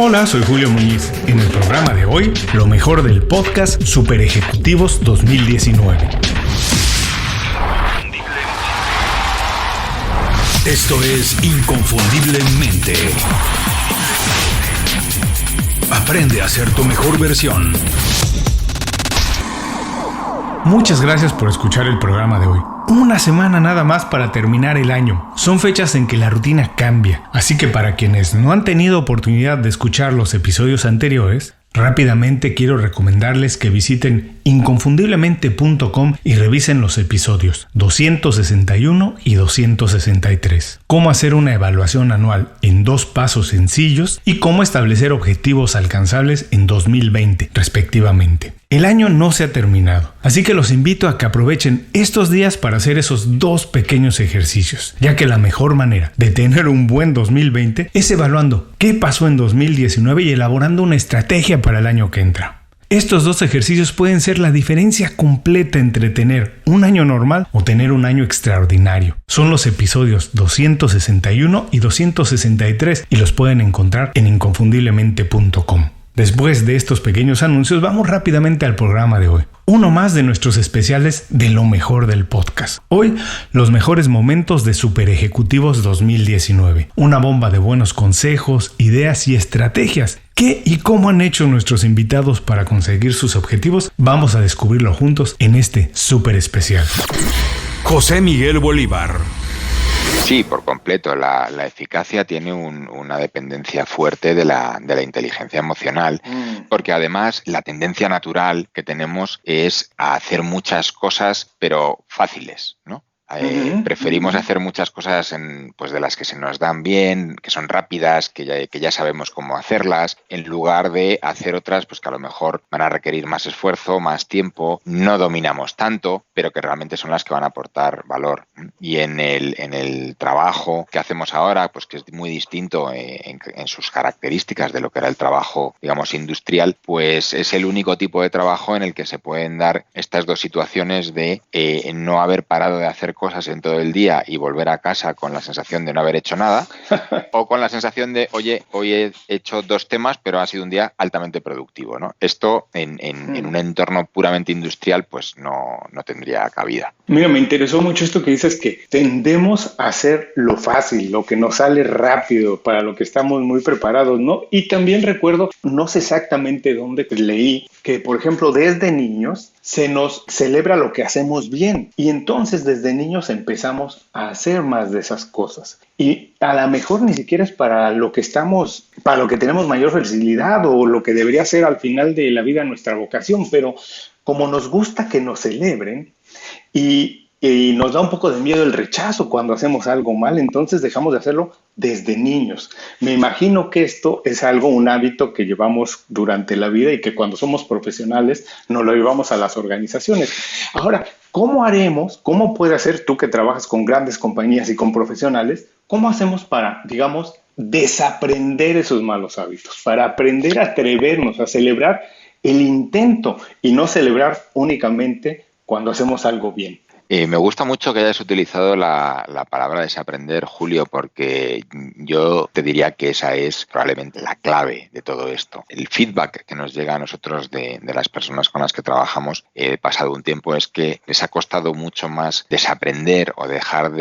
Hola, soy Julio Muñiz. En el programa de hoy, lo mejor del podcast Super Ejecutivos 2019. Esto es Inconfundiblemente. Aprende a ser tu mejor versión. Muchas gracias por escuchar el programa de hoy. Una semana nada más para terminar el año. Son fechas en que la rutina cambia, así que para quienes no han tenido oportunidad de escuchar los episodios anteriores, rápidamente quiero recomendarles que visiten inconfundiblemente.com y revisen los episodios 261 y 263. Cómo hacer una evaluación anual en 2 pasos sencillos y cómo establecer objetivos alcanzables en 2020, respectivamente. El año no se ha terminado, así que los invito a que aprovechen estos días para hacer esos 2 pequeños ejercicios, ya que la mejor manera de tener un buen 2020 es evaluando qué pasó en 2019 y elaborando una estrategia para el año que entra. Estos 2 ejercicios pueden ser la diferencia completa entre tener un año normal o tener un año extraordinario. Son los episodios 261 y 263 y los pueden encontrar en inconfundiblemente.com. Después de estos pequeños anuncios, vamos rápidamente al programa de hoy. Uno más de nuestros especiales de lo mejor del podcast. Hoy, los mejores momentos de Super Ejecutivos 2019. Una bomba de buenos consejos, ideas y estrategias. ¿Qué y cómo han hecho nuestros invitados para conseguir sus objetivos? Vamos a descubrirlo juntos en este super especial. José Miguel Bolívar. Sí, por completo. La eficacia tiene una dependencia fuerte de la inteligencia emocional, porque además la tendencia natural que tenemos es a hacer muchas cosas, pero fáciles, ¿no? Preferimos hacer muchas cosas de las que se nos dan bien, que son rápidas, que ya sabemos cómo hacerlas, en lugar de hacer otras que a lo mejor van a requerir más esfuerzo, más tiempo, no dominamos tanto, pero que realmente son las que van a aportar valor. Y en el trabajo que hacemos ahora, que es muy distinto en sus características de lo que era el trabajo, digamos, industrial, pues es el único tipo de trabajo en el que se pueden dar estas 2 situaciones de no haber parado de hacer cosas en todo el día y volver a casa con la sensación de no haber hecho nada o con la sensación de, oye, hoy he hecho 2 temas pero ha sido un día altamente productivo, ¿no? Esto en un entorno puramente industrial no tendría cabida. Mira, me interesó mucho esto que dices, que tendemos a hacer lo fácil, lo que nos sale rápido, para lo que estamos muy preparados, ¿no? Y también recuerdo, no sé exactamente dónde leí, que por ejemplo desde niños se nos celebra lo que hacemos bien y entonces desde niños empezamos a hacer más de esas cosas y a lo mejor ni siquiera es para lo que tenemos mayor facilidad o lo que debería ser al final de la vida nuestra vocación, pero como nos gusta que nos celebren y nos da un poco de miedo el rechazo cuando hacemos algo mal, entonces dejamos de hacerlo desde niños. Me imagino que esto es un hábito que llevamos durante la vida y que cuando somos profesionales nos lo llevamos a las organizaciones. Ahora, ¿cómo puede hacer tú que trabajas con grandes compañías y con profesionales, cómo hacemos para, digamos, desaprender esos malos hábitos, para aprender a atrevernos a celebrar el intento y no celebrar únicamente cuando hacemos algo bien? Me gusta mucho que hayas utilizado la palabra desaprender, Julio, porque yo te diría que esa es probablemente la clave de todo esto. El feedback que nos llega a nosotros de las personas con las que trabajamos pasado un tiempo es que les ha costado mucho más desaprender o dejar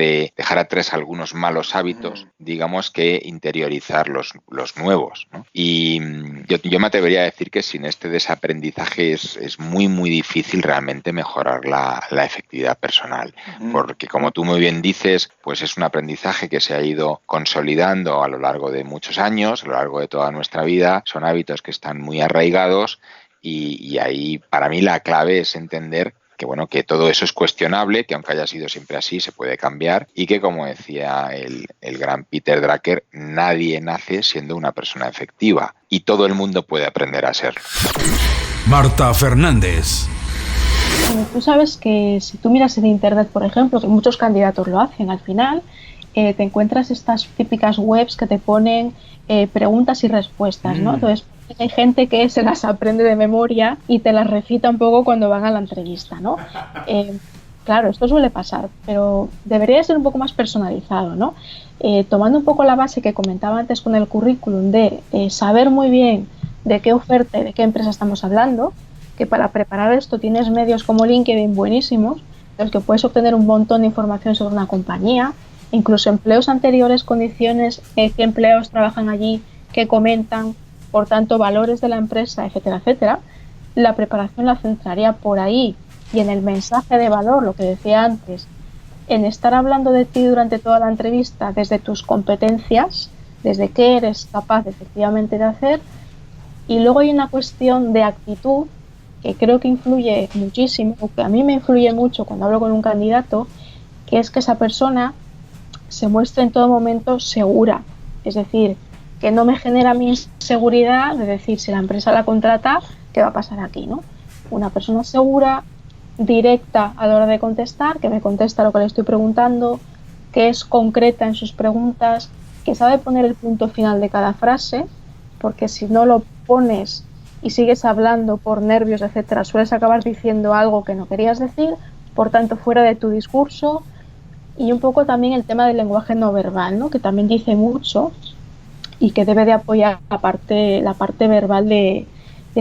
atrás algunos malos hábitos, digamos, que interiorizar los nuevos, ¿no? Y yo me atrevería a decir que sin este desaprendizaje es muy, muy difícil realmente mejorar la efectividad personal. Porque como tú muy bien dices, pues es un aprendizaje que se ha ido consolidando a lo largo de muchos años, a lo largo de toda nuestra vida, son hábitos que están muy arraigados y ahí para mí la clave es entender que todo eso es cuestionable, que aunque haya sido siempre así se puede cambiar y que, como decía el gran Peter Drucker, nadie nace siendo una persona efectiva y todo el mundo puede aprender a serlo. Marta Fernández. Tú sabes que si tú miras en internet, por ejemplo, que muchos candidatos lo hacen, al final te encuentras estas típicas webs que te ponen preguntas y respuestas, ¿no? Entonces hay gente que se las aprende de memoria y te las recita un poco cuando van a la entrevista, ¿no? claro, esto suele pasar, pero debería ser un poco más personalizado, ¿no? Tomando un poco la base que comentaba antes con el currículum de saber muy bien de qué oferta y de qué empresa estamos hablando, que para preparar esto tienes medios como LinkedIn buenísimos, en los que puedes obtener un montón de información sobre una compañía, incluso empleos anteriores, condiciones, qué empleados trabajan allí, qué comentan, por tanto, valores de la empresa, etcétera, etcétera. La preparación la centraría por ahí y en el mensaje de valor, lo que decía antes, en estar hablando de ti durante toda la entrevista desde tus competencias, desde qué eres capaz efectivamente de hacer. Y luego hay una cuestión de actitud que creo que influye muchísimo, o que a mí me influye mucho cuando hablo con un candidato, que es que esa persona se muestre en todo momento segura. Es decir, que no me genera mi inseguridad de decir, si la empresa la contrata, ¿qué va a pasar aquí, ¿no? Una persona segura, directa a la hora de contestar, que me contesta lo que le estoy preguntando, que es concreta en sus preguntas, que sabe poner el punto final de cada frase, porque si no lo pones y sigues hablando por nervios, etcétera, sueles acabar diciendo algo que no querías decir, por tanto fuera de tu discurso. Y un poco también el tema del lenguaje no verbal, ¿no? Que también dice mucho y que debe de apoyar la parte verbal de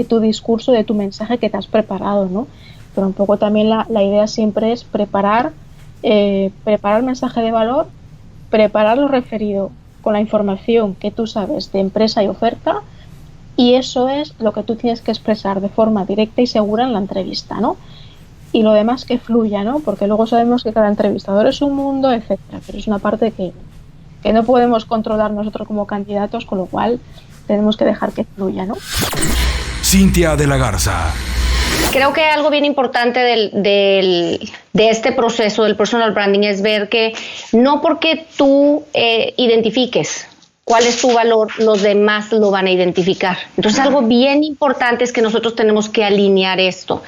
tu discurso, de tu mensaje que te has preparado, ¿no? Pero un poco también la idea siempre es preparar mensaje de valor, preparar lo referido con la información que tú sabes de empresa y oferta, y eso es lo que tú tienes que expresar de forma directa y segura en la entrevista, ¿no? Y lo demás que fluya, ¿no? Porque luego sabemos que cada entrevistador es un mundo, etcétera, pero es una parte que no podemos controlar nosotros como candidatos, con lo cual tenemos que dejar que fluya, ¿no? Cintia de la Garza. Creo que algo bien importante de este proceso del personal branding es ver que no porque tú identifiques cuál es tu valor, los demás lo van a identificar. Entonces, algo bien importante es que nosotros tenemos que alinear esto.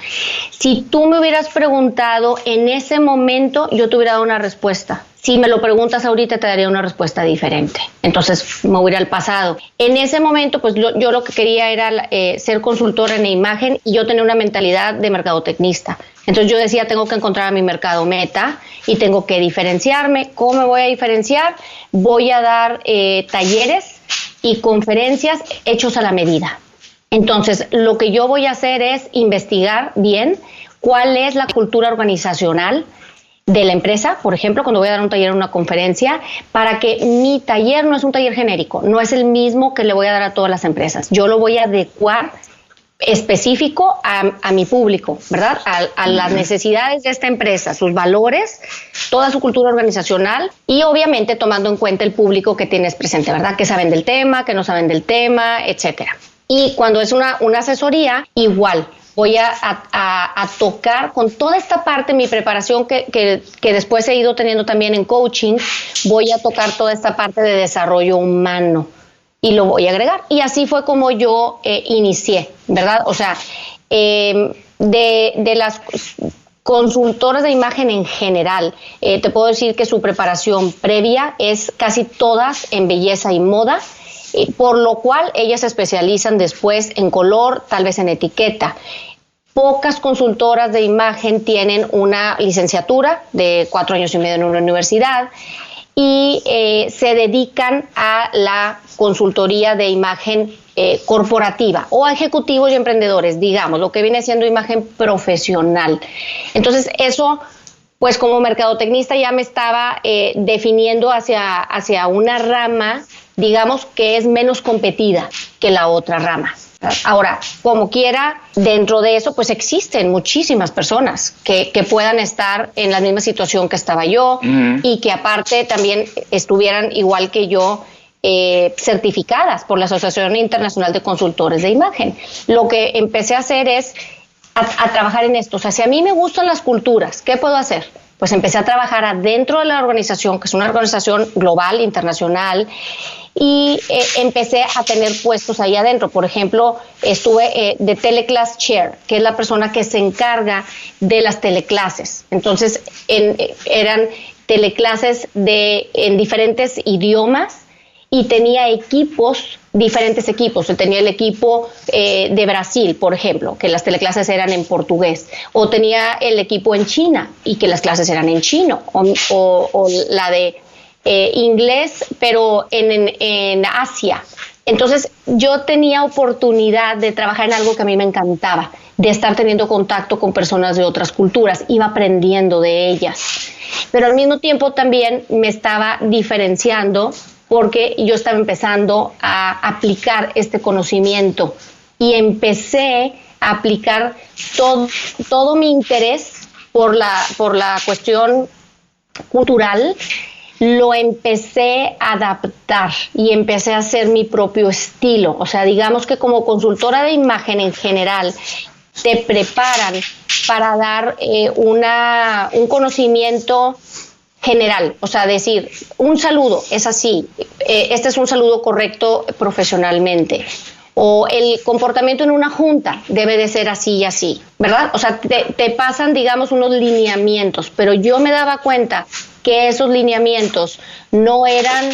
Si tú me hubieras preguntado en ese momento, yo te hubiera dado una respuesta. Si me lo preguntas ahorita, te daría una respuesta diferente. Entonces, me voy a ir al pasado. En ese momento, pues yo lo que quería era ser consultora en imagen, y yo tenía una mentalidad de mercadotecnista. Entonces, yo decía, tengo que encontrar a mi mercado meta y tengo que diferenciarme. ¿Cómo me voy a diferenciar? Voy a dar talleres y conferencias hechos a la medida. Entonces, lo que yo voy a hacer es investigar bien cuál es la cultura organizacional de la empresa, por ejemplo, cuando voy a dar un taller o una conferencia, para que mi taller no es un taller genérico, no es el mismo que le voy a dar a todas las empresas. Yo lo voy a adecuar específico a mi público, ¿verdad? A las necesidades de esta empresa, sus valores, toda su cultura organizacional, y obviamente tomando en cuenta el público que tienes presente, ¿verdad? Que saben del tema, que no saben del tema, etcétera. Y cuando es una asesoría, igual. Voy a tocar con toda esta parte, mi preparación que después he ido teniendo también en coaching, voy a tocar toda esta parte de desarrollo humano y lo voy a agregar. Y así fue como yo inicié, ¿verdad? O sea, de las consultoras de imagen en general, te puedo decir que su preparación previa es casi todas en belleza y moda, por lo cual ellas se especializan después en color, tal vez en etiqueta. Pocas consultoras de imagen tienen una licenciatura de 4 años y medio en una universidad y se dedican a la consultoría de imagen corporativa o a ejecutivos y emprendedores, digamos, lo que viene siendo imagen profesional. Entonces, eso, pues como mercadotecnista ya me estaba definiendo hacia una rama, digamos, que es menos competida que la otra rama. Ahora, como quiera, dentro de eso, pues existen muchísimas personas que puedan estar en la misma situación que estaba yo y que aparte también estuvieran igual que yo, certificadas por la Asociación Internacional de Consultores de Imagen. Lo que empecé a hacer es a trabajar en esto. O sea, si a mí me gustan las culturas, ¿qué puedo hacer? Pues empecé a trabajar adentro de la organización, que es una organización global, internacional, y empecé a tener puestos ahí adentro. Por ejemplo, estuve de Teleclass Chair, que es la persona que se encarga de las teleclases. Entonces, eran teleclases en diferentes idiomas y tenía diferentes equipos. Tenía el equipo de Brasil, por ejemplo, que las teleclases eran en portugués, o tenía el equipo en China y que las clases eran en chino, o la de inglés, pero en Asia. Entonces yo tenía oportunidad de trabajar en algo que a mí me encantaba, de estar teniendo contacto con personas de otras culturas, iba aprendiendo de ellas, pero al mismo tiempo también me estaba diferenciando porque yo estaba empezando a aplicar este conocimiento y empecé a aplicar todo mi interés por la cuestión cultural. Lo empecé a adaptar y empecé a hacer mi propio estilo. O sea, digamos que como consultora de imagen en general, te preparan para dar un conocimiento general. O sea, decir, un saludo es así, este es un saludo correcto profesionalmente. O el comportamiento en una junta debe de ser así y así, ¿verdad? O sea, te pasan, digamos, unos lineamientos, pero yo me daba cuenta que esos lineamientos no eran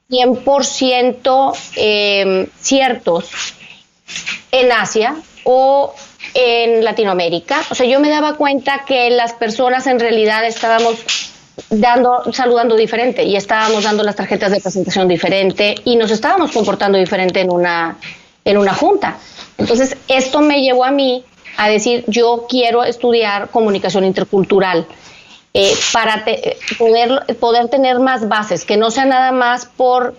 100% ciertos en Asia o en Latinoamérica. O sea, yo me daba cuenta que las personas en realidad estábamos saludando diferente y estábamos dando las tarjetas de presentación diferente y nos estábamos comportando diferente en una junta. Entonces, esto me llevó a mí a decir, yo quiero estudiar comunicación intercultural para poder tener más bases, que no sea nada más por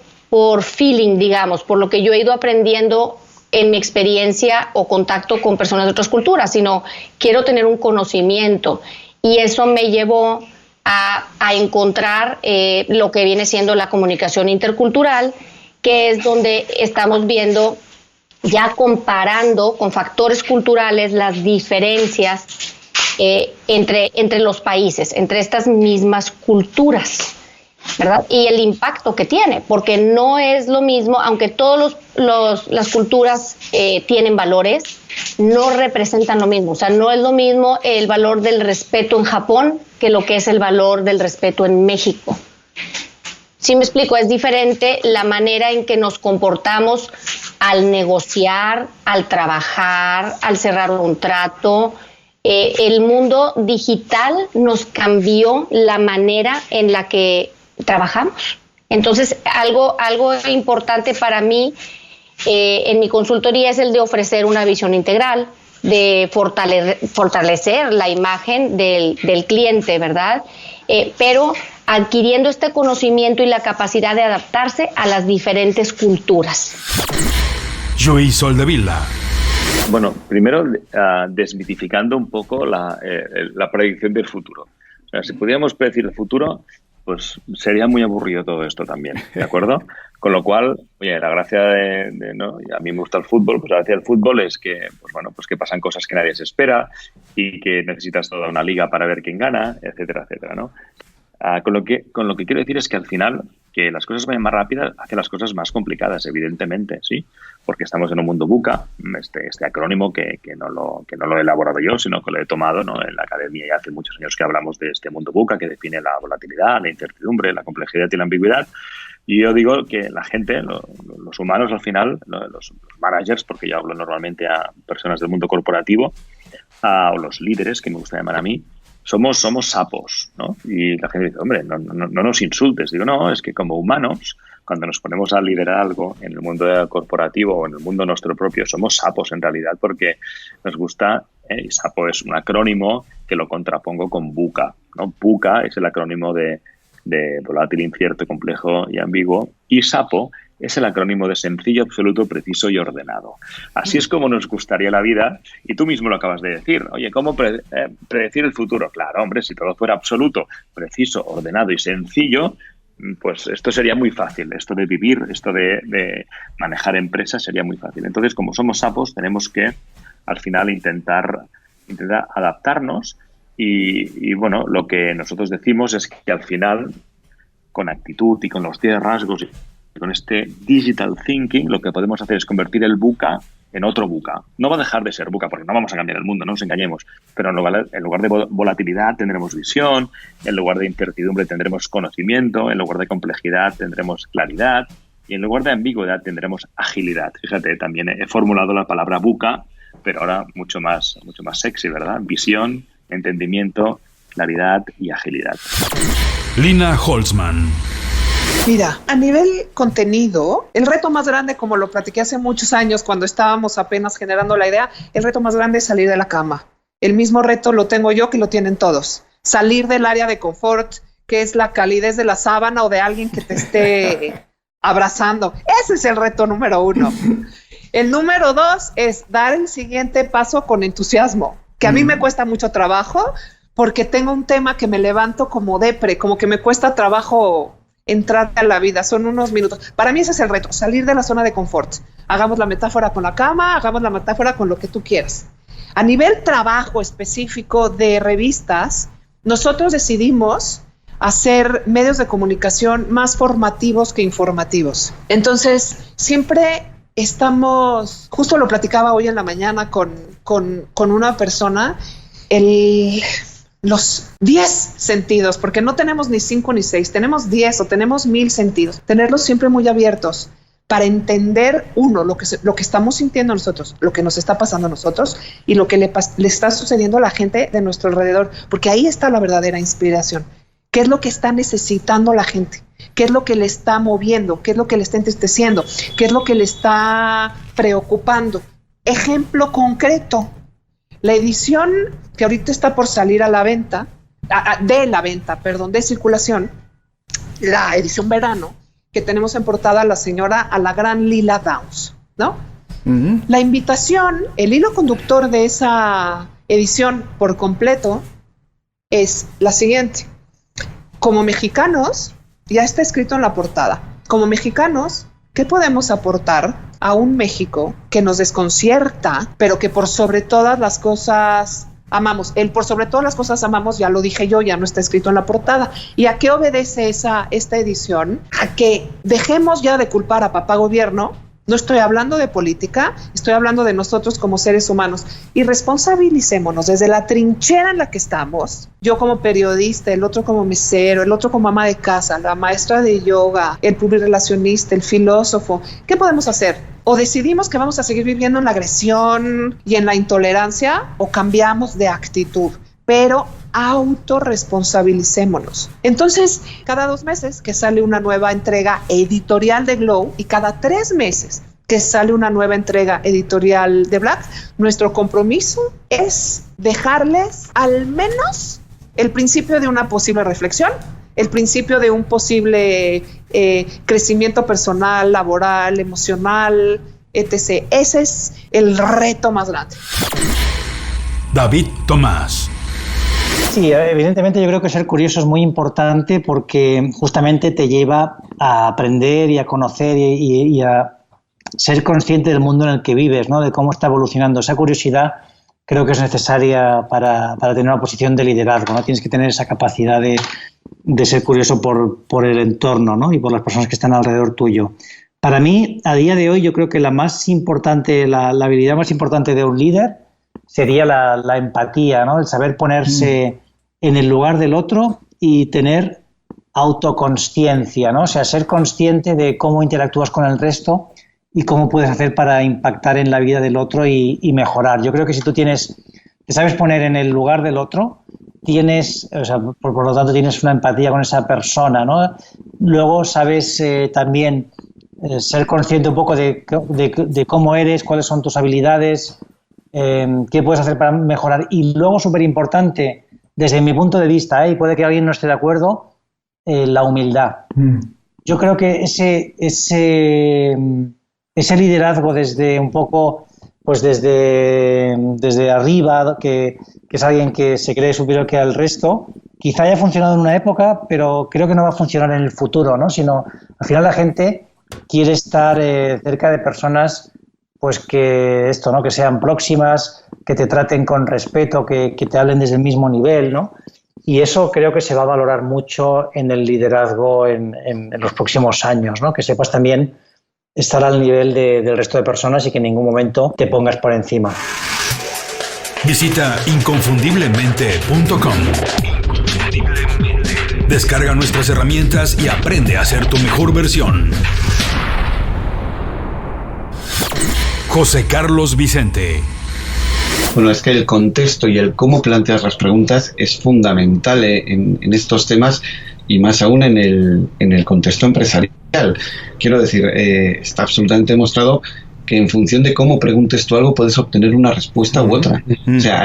feeling, digamos, por lo que yo he ido aprendiendo en mi experiencia o contacto con personas de otras culturas, sino quiero tener un conocimiento. Y eso me llevó a encontrar lo que viene siendo la comunicación intercultural, que es donde estamos viendo, ya comparando con factores culturales, las diferencias entre los países, entre estas mismas culturas, ¿verdad? Y el impacto que tiene, porque no es lo mismo, aunque todas las culturas tienen valores, no representan lo mismo. O sea, no es lo mismo el valor del respeto en Japón que lo que es el valor del respeto en México. Sí me explico, es diferente la manera en que nos comportamos al negociar, al trabajar, al cerrar un trato. El mundo digital nos cambió la manera en la que trabajamos. Entonces, algo importante para mí en mi consultoría es el de ofrecer una visión integral, de fortalecer la imagen del cliente, ¿verdad? Pero adquiriendo este conocimiento y la capacidad de adaptarse a las diferentes culturas. Lluís Soldevila. Bueno, primero desmitificando un poco la predicción del futuro. O sea, si pudiéramos predecir el futuro, pues sería muy aburrido todo esto también, ¿de acuerdo? Con lo cual, oye, la gracia ¿no? Y a mí me gusta el fútbol, pues la gracia del fútbol es que, pues bueno, pues que pasan cosas que nadie se espera y que necesitas toda una liga para ver quién gana, etcétera, etcétera, ¿no? Con lo que quiero decir es que al final, que las cosas vayan más rápidas hace las cosas más complicadas, evidentemente, ¿sí? Porque estamos en un mundo VUCA, este acrónimo que no lo he elaborado yo, sino que lo he tomado, ¿no? En la academia ya hace muchos años que hablamos de este mundo VUCA que define la volatilidad, la incertidumbre, la complejidad y la ambigüedad. Y yo digo que la gente, los humanos al final, los managers, porque yo hablo normalmente a personas del mundo corporativo, o los líderes, que me gusta llamar a mí, somos sapos, ¿no? Y la gente dice, hombre, no nos insultes. Digo, no, es que como humanos, cuando nos ponemos a liderar algo en el mundo corporativo o en el mundo nuestro propio, somos sapos en realidad porque nos gusta, y sapo es un acrónimo que lo contrapongo con VUCA, ¿no? VUCA es el acrónimo de volátil, incierto, complejo y ambiguo, y SAPO es el acrónimo de sencillo, absoluto, preciso y ordenado. Así es como nos gustaría la vida, y tú mismo lo acabas de decir. Oye, ¿cómo predecir el futuro? Claro, hombre, si todo fuera absoluto, preciso, ordenado y sencillo, pues esto sería muy fácil. Esto de vivir, esto de manejar empresas sería muy fácil. Entonces, como somos sapos, tenemos que, al final, intentar adaptarnos y bueno, lo que nosotros decimos es que al final, con actitud y con los 10 rasgos y con este digital thinking, lo que podemos hacer es convertir el VUCA en otro VUCA. No va a dejar de ser VUCA porque no vamos a cambiar el mundo, no nos engañemos, pero en lugar de volatilidad tendremos visión, en lugar de incertidumbre tendremos conocimiento, en lugar de complejidad tendremos claridad, Y en lugar de ambigüedad tendremos agilidad. Fíjate, también he formulado la palabra buca, pero ahora mucho más sexy, ¿verdad? Visión, entendimiento, claridad y agilidad. Lina Holzman. Mira, a nivel contenido, el reto más grande, como lo platiqué hace muchos años cuando estábamos apenas generando la idea, el reto más grande es salir de la cama. El mismo reto lo tengo yo que lo tienen todos. Salir del área de confort, que es la calidez de la sábana o de alguien que te esté abrazando. Ese es el reto número 1. El número 2 es dar el siguiente paso con entusiasmo, que a mí me cuesta mucho trabajo porque tengo un tema que me levanto como depre, como que me cuesta trabajo entrar a la vida, son unos minutos. Para mí ese es el reto, salir de la zona de confort. Hagamos la metáfora con la cama, hagamos la metáfora con lo que tú quieras. A nivel trabajo específico de revistas, nosotros decidimos hacer medios de comunicación más formativos que informativos. Entonces, siempre estamos, justo lo platicaba hoy en la mañana con una persona, los 10 sentidos, porque no tenemos ni 5 ni 6, tenemos 10 o tenemos 1000 sentidos, tenerlos siempre muy abiertos para entender, uno, lo que estamos sintiendo nosotros, lo que nos está pasando a nosotros y lo que le está sucediendo a la gente de nuestro alrededor, porque ahí está la verdadera inspiración. ¿Qué es lo que está necesitando la gente? ¿Qué es lo que le está moviendo? ¿Qué es lo que le está entristeciendo? ¿Qué es lo que le está preocupando? Ejemplo concreto. La edición que ahorita está por salir a la venta, de circulación, la edición verano, que tenemos en portada a la gran Lila Downs, ¿no? Uh-huh. La invitación, el hilo conductor de esa edición por completo es la siguiente. Como mexicanos, ya está escrito en la portada, como mexicanos, ¿qué podemos aportar a un México que nos desconcierta, pero que por sobre todas las cosas amamos? El por sobre todas las cosas amamos, ya lo dije yo, ya no está escrito en la portada. ¿Y a qué obedece esta edición? A que dejemos ya de culpar a papá gobierno. No estoy hablando de política, estoy hablando de nosotros como seres humanos, y responsabilicémonos desde la trinchera en la que estamos, yo como periodista, el otro como mesero, el otro como ama de casa, la maestra de yoga, el publirelacionista, el filósofo. ¿Qué podemos hacer? O decidimos que vamos a seguir viviendo en la agresión y en la intolerancia, o cambiamos de actitud, pero autorresponsabilicémonos. Entonces, cada 2 meses que sale una nueva entrega editorial de Glow y cada 3 meses que sale una nueva entrega editorial de Black, nuestro compromiso es dejarles al menos el principio de una posible reflexión, el principio de un posible crecimiento personal, laboral, emocional, etc. Ese es el reto más grande. David Tomás. Sí, evidentemente yo creo que ser curioso es muy importante porque justamente te lleva a aprender y a conocer y a ser consciente del mundo en el que vives, ¿no? De cómo está evolucionando. Esa curiosidad creo que es necesaria para tener una posición de liderazgo, ¿no? Tienes que tener esa capacidad de ser curioso por el entorno, ¿no? Y por las personas que están alrededor tuyo. Para mí, a día de hoy, yo creo que la habilidad más importante de un líder sería la empatía, ¿no? El saber ponerse en el lugar del otro y tener autoconsciencia, ¿no? O sea, ser consciente de cómo interactúas con el resto y cómo puedes hacer para impactar en la vida del otro y mejorar. Yo creo que si tú te sabes poner en el lugar del otro, por lo tanto tienes una empatía con esa persona, ¿no? Luego sabes también ser consciente un poco de cómo eres, cuáles son tus habilidades, qué puedes hacer para mejorar. Y luego, súper importante, desde mi punto de vista, y puede que alguien no esté de acuerdo, la humildad. Yo creo que ese liderazgo desde un poco, pues desde arriba, que es alguien que se cree superior que al resto, quizá haya funcionado en una época, pero creo que no va a funcionar en el futuro, ¿no? Sino, al final la gente quiere estar cerca de personas pues que sean próximas, que te traten con respeto, que te hablen desde el mismo nivel, ¿no? Y eso creo que se va a valorar mucho en el liderazgo en los próximos años, ¿no? Que sepas también estar al nivel del resto de personas y que en ningún momento te pongas por encima. Visita inconfundiblemente.com. Descarga nuestras herramientas y aprende a ser tu mejor versión. José Carlos Vicente. Bueno, es que el contexto y el cómo planteas las preguntas es fundamental en estos temas y más aún en el contexto empresarial. Quiero decir, está absolutamente demostrado que en función de cómo preguntes tú algo puedes obtener una respuesta u otra. O sea,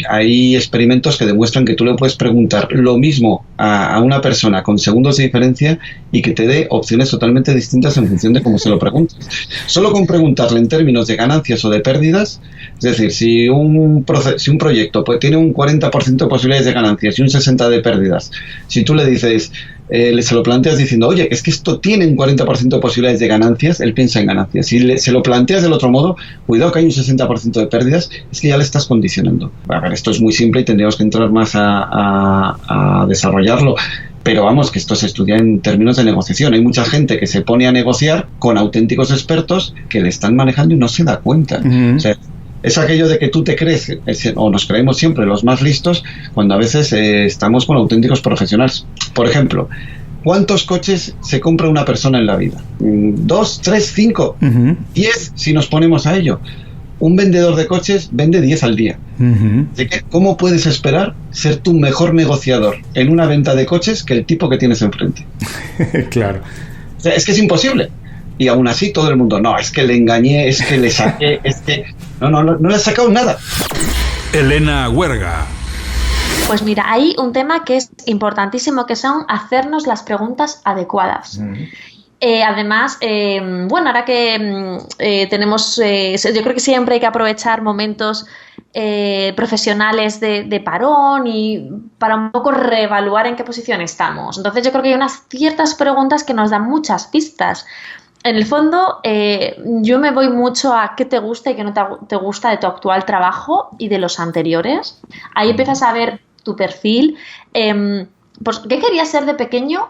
hay experimentos que demuestran que tú le puedes preguntar lo mismo a una persona con segundos de diferencia y que te dé opciones totalmente distintas en función de cómo se lo preguntes. Solo con preguntarle en términos de ganancias o de pérdidas, es decir, si un proyecto pues, tiene un 40% de posibilidades de ganancias y un 60% de pérdidas, si tú le dices... se lo planteas diciendo, oye, es que esto tiene un 40% de posibilidades de ganancias, él piensa en ganancias. Si se lo planteas del otro modo, cuidado que hay un 60% de pérdidas, es que ya le estás condicionando. A ver, esto es muy simple y tendríamos que entrar más a desarrollarlo. Pero vamos, que esto se estudia en términos de negociación. Hay mucha gente que se pone a negociar con auténticos expertos que le están manejando y no se da cuenta. O sea, es aquello de que tú te crees, o nos creemos siempre los más listos, cuando a veces estamos con auténticos profesionales. Por ejemplo, ¿cuántos coches se compra una persona en la vida? 2, 3, 5, 10 si nos ponemos a ello. Un vendedor de coches vende 10 al día. Así que, ¿cómo puedes esperar ser tu mejor negociador en una venta de coches que el tipo que tienes enfrente? Claro. O sea, es que es imposible. Y aún así todo el mundo, no, es que le engañé, es que le saqué, es que... No le has sacado nada. Elena Huerga. Pues mira, hay un tema que es importantísimo, que son hacernos las preguntas adecuadas. Además, bueno, ahora que tenemos, yo creo que siempre hay que aprovechar momentos profesionales de parón y para un poco reevaluar en qué posición estamos. Entonces yo creo que hay unas ciertas preguntas que nos dan muchas pistas. En el fondo, yo me voy mucho a qué te gusta y qué no te gusta de tu actual trabajo y de los anteriores. Ahí empiezas a ver tu perfil. Pues, ¿qué querías ser de pequeño?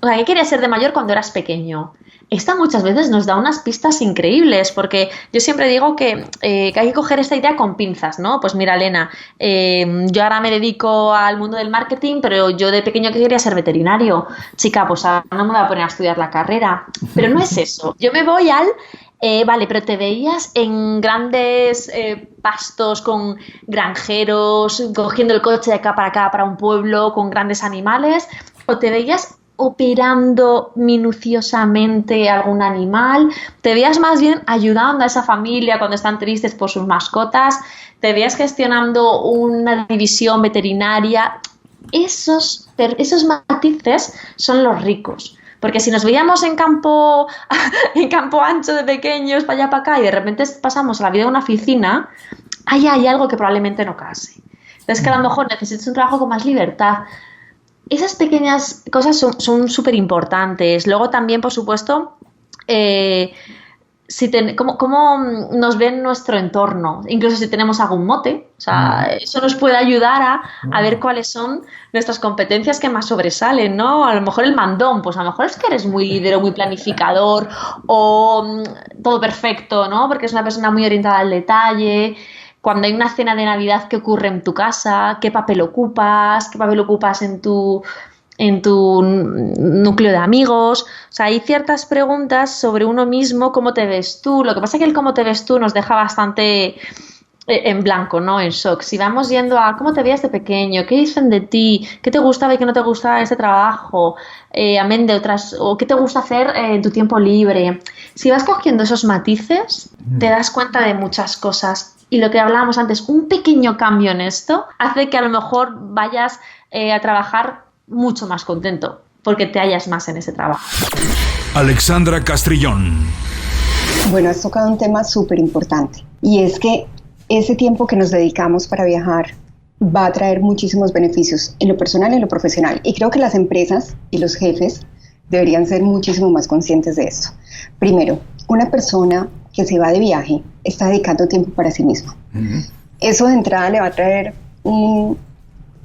O sea, ¿qué querías ser de mayor cuando eras pequeño? Esta muchas veces nos da unas pistas increíbles, porque yo siempre digo que hay que coger esta idea con pinzas, ¿no? Pues mira, Elena, yo ahora me dedico al mundo del marketing, pero yo de pequeño quería ser veterinario. Chica, pues ahora no me voy a poner a estudiar la carrera. Pero no es eso. Yo me voy al... vale, pero te veías en grandes pastos con granjeros, cogiendo el coche de acá para un pueblo con grandes animales, o te veías operando minuciosamente algún animal, te veías más bien ayudando a esa familia cuando están tristes por sus mascotas, te veías gestionando una división veterinaria. Esos matices son los ricos. Porque si nos veíamos en campo ancho de pequeños, para allá, para acá, y de repente pasamos a la vida de una oficina, ahí hay algo que probablemente no case. Entonces, que a lo mejor necesitas un trabajo con más libertad. Esas pequeñas cosas son súper importantes. Luego también, por supuesto, cómo nos ve nuestro entorno, incluso si tenemos algún mote. O sea, eso nos puede ayudar a ver cuáles son nuestras competencias que más sobresalen, ¿no? A lo mejor el mandón, pues a lo mejor es que eres muy líder o muy planificador o todo perfecto, ¿no? Porque es una persona muy orientada al detalle. Cuando hay una cena de Navidad, ¿qué ocurre en tu casa? ¿Qué papel ocupas? ¿Qué papel ocupas en tu núcleo de amigos? O sea, hay ciertas preguntas sobre uno mismo, cómo te ves tú. Lo que pasa es que el cómo te ves tú nos deja bastante en blanco, ¿no? En shock. Si vamos yendo a cómo te veías de pequeño, qué dicen de ti, qué te gustaba y qué no te gustaba de este trabajo, amén de otras, o qué te gusta hacer en tu tiempo libre. Si vas cogiendo esos matices, te das cuenta de muchas cosas. Y lo que hablábamos antes, un pequeño cambio en esto hace que a lo mejor vayas a trabajar mucho más contento, porque te hallas más en ese trabajo. Alexandra Castrillón. Bueno, has tocado un tema súper importante, y es que ese tiempo que nos dedicamos para viajar va a traer muchísimos beneficios en lo personal y en lo profesional. Y creo que las empresas y los jefes deberían ser muchísimo más conscientes de esto. Primero, una persona que se va de viaje está dedicando tiempo para sí mismo. Eso de entrada le va a traer un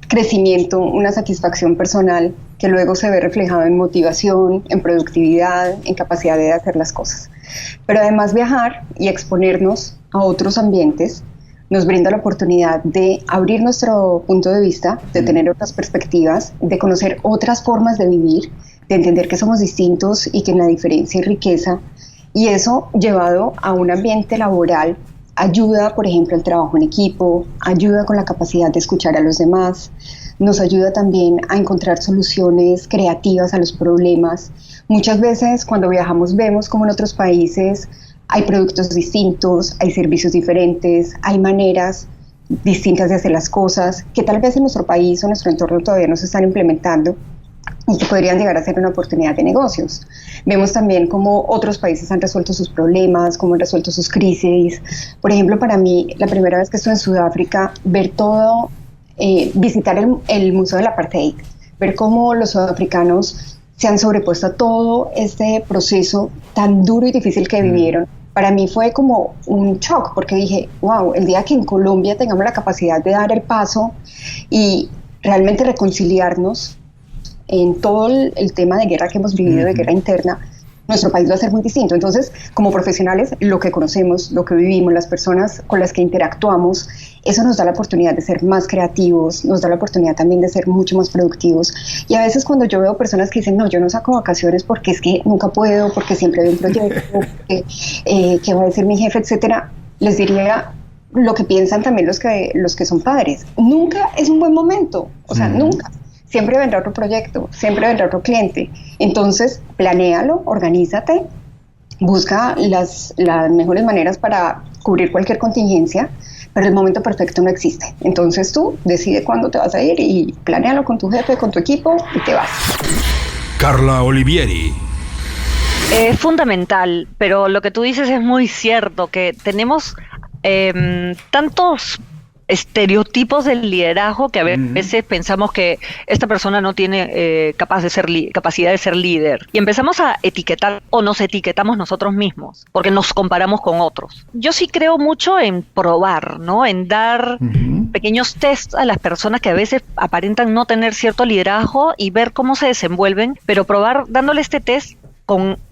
crecimiento, una satisfacción personal que luego se ve reflejado en motivación, en productividad, en capacidad de hacer las cosas. Pero además viajar y exponernos a otros ambientes nos brinda la oportunidad de abrir nuestro punto de vista, de tener otras perspectivas, de conocer otras formas de vivir, de entender que somos distintos y que en la diferencia hay riqueza, Y eso, llevado a un ambiente laboral, ayuda, por ejemplo, al trabajo en equipo, ayuda con la capacidad de escuchar a los demás, nos ayuda también a encontrar soluciones creativas a los problemas. Muchas veces cuando viajamos vemos como en otros países hay productos distintos, hay servicios diferentes, hay maneras distintas de hacer las cosas que tal vez en nuestro país o nuestro entorno todavía no se están implementando y que podrían llegar a ser una oportunidad de negocios. Vemos también cómo otros países han resuelto sus problemas, cómo han resuelto sus crisis. Por ejemplo, para mí, la primera vez que estuve en Sudáfrica, ver todo, visitar el Museo del Apartheid, ver cómo los sudafricanos se han sobrepuesto a todo este proceso tan duro y difícil que vivieron, para mí fue como un shock, porque dije, wow, el día que en Colombia tengamos la capacidad de dar el paso y realmente reconciliarnos en todo el tema de guerra que hemos vivido, de guerra interna, nuestro país va a ser muy distinto. Entonces, como profesionales, lo que conocemos, lo que vivimos, las personas con las que interactuamos, eso nos da la oportunidad de ser más creativos, nos da la oportunidad también de ser mucho más productivos. Y a veces cuando yo veo personas que dicen, no, yo no saco vacaciones porque es que nunca puedo, porque siempre hay un proyecto, porque, ¿qué va a decir mi jefe, etcétera? Les diría lo que piensan también los que son padres. Nunca es un buen momento, o sea, nunca. Siempre vendrá otro proyecto, siempre vendrá otro cliente. Entonces, planéalo, organízate, busca las mejores maneras para cubrir cualquier contingencia, pero el momento perfecto no existe. Entonces tú decide cuándo te vas a ir y planéalo con tu jefe, con tu equipo y te vas. Carla Olivieri. Es fundamental, pero lo que tú dices es muy cierto, que tenemos tantos estereotipos del liderazgo que a veces pensamos que esta persona no tiene capacidad de ser líder y empezamos a etiquetar o nos etiquetamos nosotros mismos porque nos comparamos con otros. Yo sí creo mucho en probar, ¿no? En dar pequeños tests a las personas que a veces aparentan no tener cierto liderazgo y ver cómo se desenvuelven, pero probar dándole este test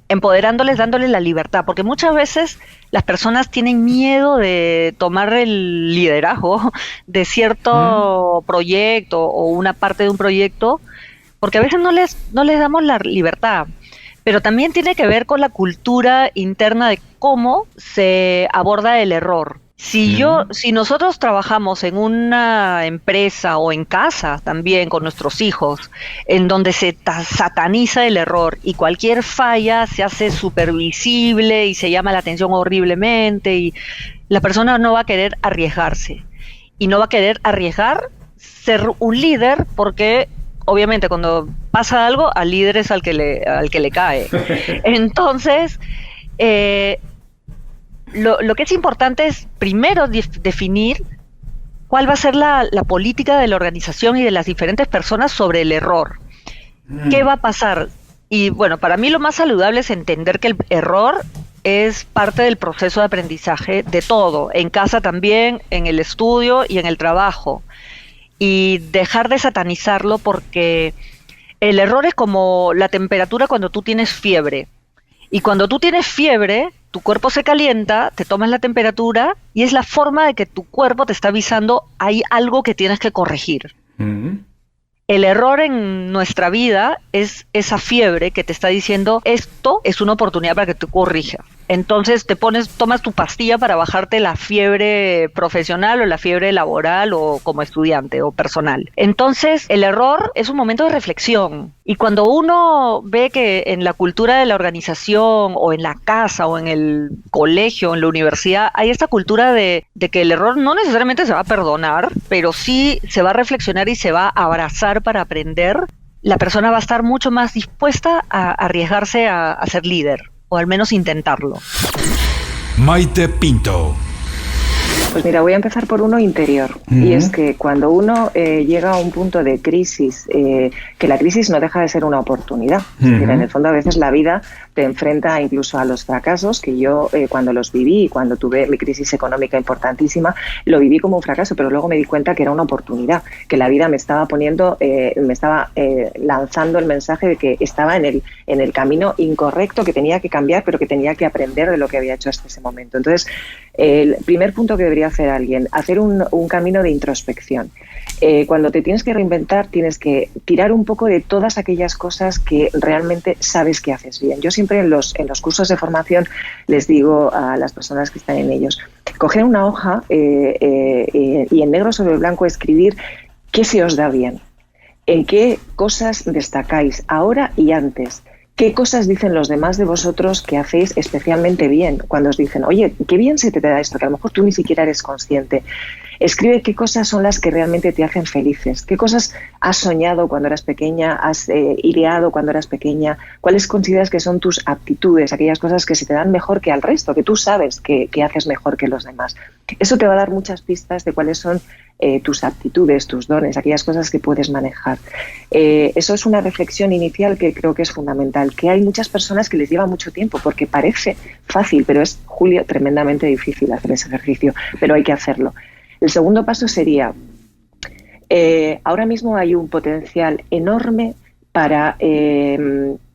empoderándoles, dándoles la libertad, porque muchas veces las personas tienen miedo de tomar el liderazgo de cierto proyecto o una parte de un proyecto, porque a veces no les damos la libertad. Pero también tiene que ver con la cultura interna de cómo se aborda el error. Si nosotros trabajamos en una empresa o en casa también con nuestros hijos, en donde se sataniza el error y cualquier falla se hace súper visible y se llama la atención horriblemente y la persona no va a querer arriesgarse y no va a querer arriesgar ser un líder porque obviamente cuando pasa algo al líder es al que le cae. Entonces, lo que es importante es primero definir cuál va a ser la política de la organización y de las diferentes personas sobre el error. ¿Qué va a pasar? Y bueno, para mí lo más saludable es entender que el error es parte del proceso de aprendizaje de todo, en casa también, en el estudio y en el trabajo. Y dejar de satanizarlo porque el error es como la temperatura cuando tú tienes fiebre. Y cuando tú tienes fiebre, tu cuerpo se calienta, te tomas la temperatura y es la forma de que tu cuerpo te está avisando hay algo que tienes que corregir. El error en nuestra vida es esa fiebre que te está diciendo esto es una oportunidad para que tú corrijas. Entonces tomas tu pastilla para bajarte la fiebre profesional o la fiebre laboral o como estudiante o personal. Entonces el error es un momento de reflexión y cuando uno ve que en la cultura de la organización o en la casa o en el colegio o en la universidad hay esta cultura de que el error no necesariamente se va a perdonar, pero sí se va a reflexionar y se va a abrazar para aprender, la persona va a estar mucho más dispuesta a arriesgarse a ser líder. O al menos intentarlo. Maite Pinto. Pues mira, voy a empezar por uno interior. Y es que cuando uno llega a un punto de crisis, que la crisis no deja de ser una oportunidad. Es decir, en el fondo a veces la vida te enfrenta incluso a los fracasos, que yo cuando los viví, cuando tuve mi crisis económica importantísima, lo viví como un fracaso, pero luego me di cuenta que era una oportunidad, que la vida me estaba poniendo, lanzando el mensaje de que estaba en el camino incorrecto, que tenía que cambiar, pero que tenía que aprender de lo que había hecho hasta ese momento. Entonces, el primer punto que debería podría hacer alguien? Hacer un camino de introspección. Cuando te tienes que reinventar, tienes que tirar un poco de todas aquellas cosas que realmente sabes que haces bien. Yo siempre en los cursos de formación les digo a las personas que están en ellos, coger una hoja y en negro sobre blanco escribir qué se os da bien, en qué cosas destacáis ahora y antes. ¿Qué cosas dicen los demás de vosotros que hacéis especialmente bien? Cuando os dicen, oye, qué bien se te da esto, que a lo mejor tú ni siquiera eres consciente. Escribe qué cosas son las que realmente te hacen felices, qué cosas has soñado cuando eras pequeña, has ideado cuando eras pequeña, cuáles consideras que son tus aptitudes, aquellas cosas que se te dan mejor que al resto, que tú sabes que haces mejor que los demás. Eso te va a dar muchas pistas de cuáles son tus aptitudes, tus dones, aquellas cosas que puedes manejar. Eso es una reflexión inicial que creo que es fundamental, que hay muchas personas que les lleva mucho tiempo, porque parece fácil, pero es, Julio, tremendamente difícil hacer ese ejercicio, pero hay que hacerlo. El segundo paso sería, ahora mismo hay un potencial enorme para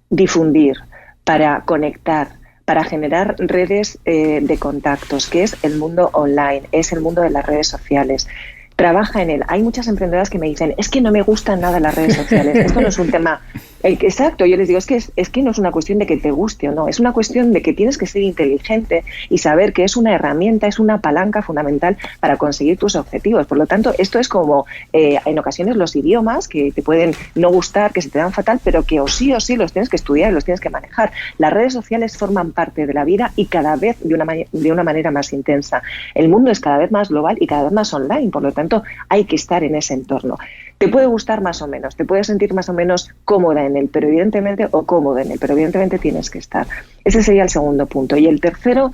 difundir, para conectar, para generar redes de contactos, que es el mundo online, es el mundo de las redes sociales. Trabaja en él. Hay muchas emprendedoras que me dicen, es que no me gustan nada las redes sociales, esto no es un tema... Exacto, yo les digo, es que no es una cuestión de que te guste o no, es una cuestión de que tienes que ser inteligente y saber que es una herramienta, es una palanca fundamental para conseguir tus objetivos. Por lo tanto, esto es como en ocasiones los idiomas que te pueden no gustar, que se te dan fatal, pero que o sí los tienes que estudiar y los tienes que manejar. Las redes sociales forman parte de la vida y cada vez de una manera más intensa. El mundo es cada vez más global y cada vez más online, por lo tanto hay que estar en ese entorno. Te puede gustar más o menos, te puedes sentir más o menos cómoda en él, pero evidentemente, o cómodo en él, pero evidentemente tienes que estar. Ese sería el segundo punto. Y el tercero,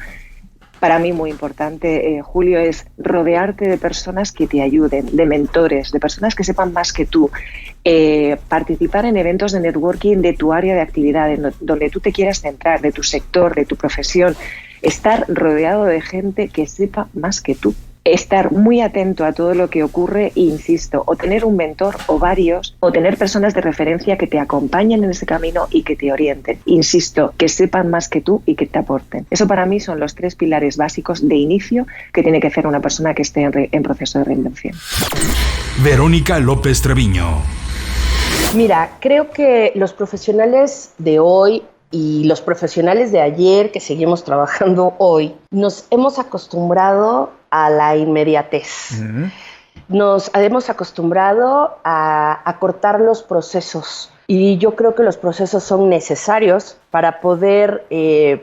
para mí muy importante, Julio, es rodearte de personas que te ayuden, de mentores, de personas que sepan más que tú. Participar en eventos de networking de tu área de actividad, donde tú te quieras centrar, de tu sector, de tu profesión. Estar rodeado de gente que sepa más que tú. Estar muy atento a todo lo que ocurre e, insisto, o tener un mentor o varios, o tener personas de referencia que te acompañen en ese camino y que te orienten. Insisto, que sepan más que tú y que te aporten. Eso para mí son los 3 pilares básicos de inicio que tiene que hacer una persona que esté en proceso de reinvención. Verónica López Treviño. Mira, creo que los profesionales de hoy y los profesionales de ayer que seguimos trabajando hoy, nos hemos acostumbrado a la inmediatez. Nos hemos acostumbrado a cortar los procesos y yo creo que los procesos son necesarios para poder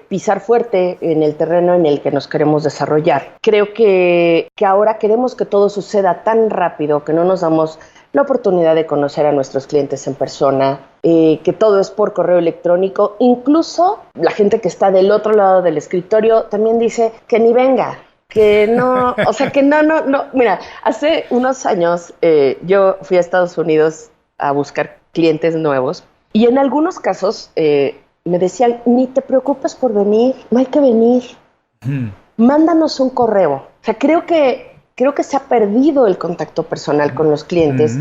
pisar fuerte en el terreno en el que nos queremos desarrollar. Creo que ahora queremos que todo suceda tan rápido que no nos damos la oportunidad de conocer a nuestros clientes en persona, que todo es por correo electrónico. Incluso la gente que está del otro lado del escritorio también dice que ni venga, que no, o sea, que no. Mira, hace unos años yo fui a Estados Unidos a buscar clientes nuevos y en algunos casos me decían, ni te preocupes por venir, no hay que venir, mándanos un correo. O sea, creo que se ha perdido el contacto personal con los clientes.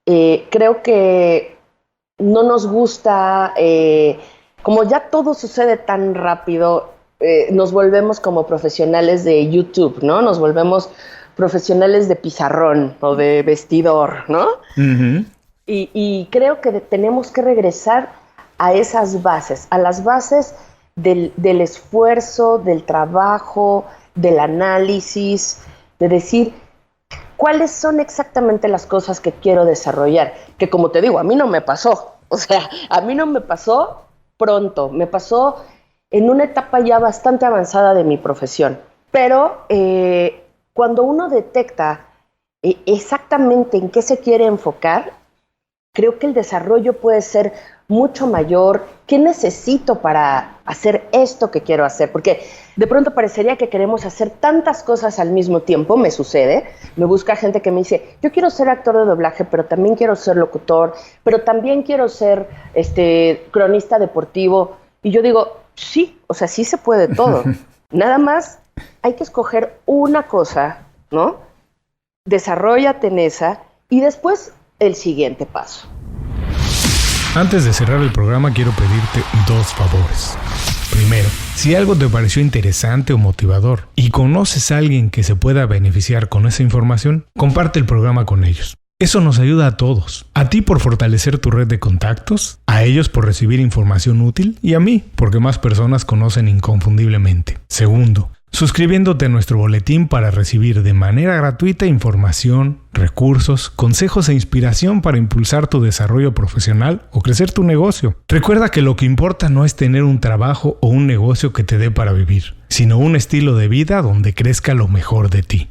Creo que no nos gusta, como ya todo sucede tan rápido, nos volvemos como profesionales de YouTube, ¿no? Nos volvemos profesionales de pizarrón o de vestidor, ¿no? Y creo que tenemos que regresar a esas bases, a las bases del esfuerzo, del trabajo, del análisis, de decir cuáles son exactamente las cosas que quiero desarrollar, que como te digo, a mí no me pasó, o sea, a mí no me pasó pronto, me pasó en una etapa ya bastante avanzada de mi profesión, pero cuando uno detecta exactamente en qué se quiere enfocar, creo que el desarrollo puede ser mucho mayor. ¿Qué necesito para hacer esto que quiero hacer? Porque de pronto parecería que queremos hacer tantas cosas al mismo tiempo. Me sucede, me busca gente que me dice, yo quiero ser actor de doblaje, pero también quiero ser locutor, pero también quiero ser cronista deportivo. Y yo digo, sí, o sea, sí se puede todo. Nada más hay que escoger una cosa, ¿no? Desarróllate en esa y después el siguiente paso. Antes de cerrar el programa quiero pedirte 2 favores. Primero, si algo te pareció interesante o motivador y conoces a alguien que se pueda beneficiar con esa información, comparte el programa con ellos. Eso nos ayuda a todos. A ti por fortalecer tu red de contactos, a ellos por recibir información útil y a mí porque más personas conocen inconfundiblemente. Segundo, suscribiéndote a nuestro boletín para recibir de manera gratuita información, recursos, consejos e inspiración para impulsar tu desarrollo profesional o crecer tu negocio. Recuerda que lo que importa no es tener un trabajo o un negocio que te dé para vivir, sino un estilo de vida donde crezca lo mejor de ti.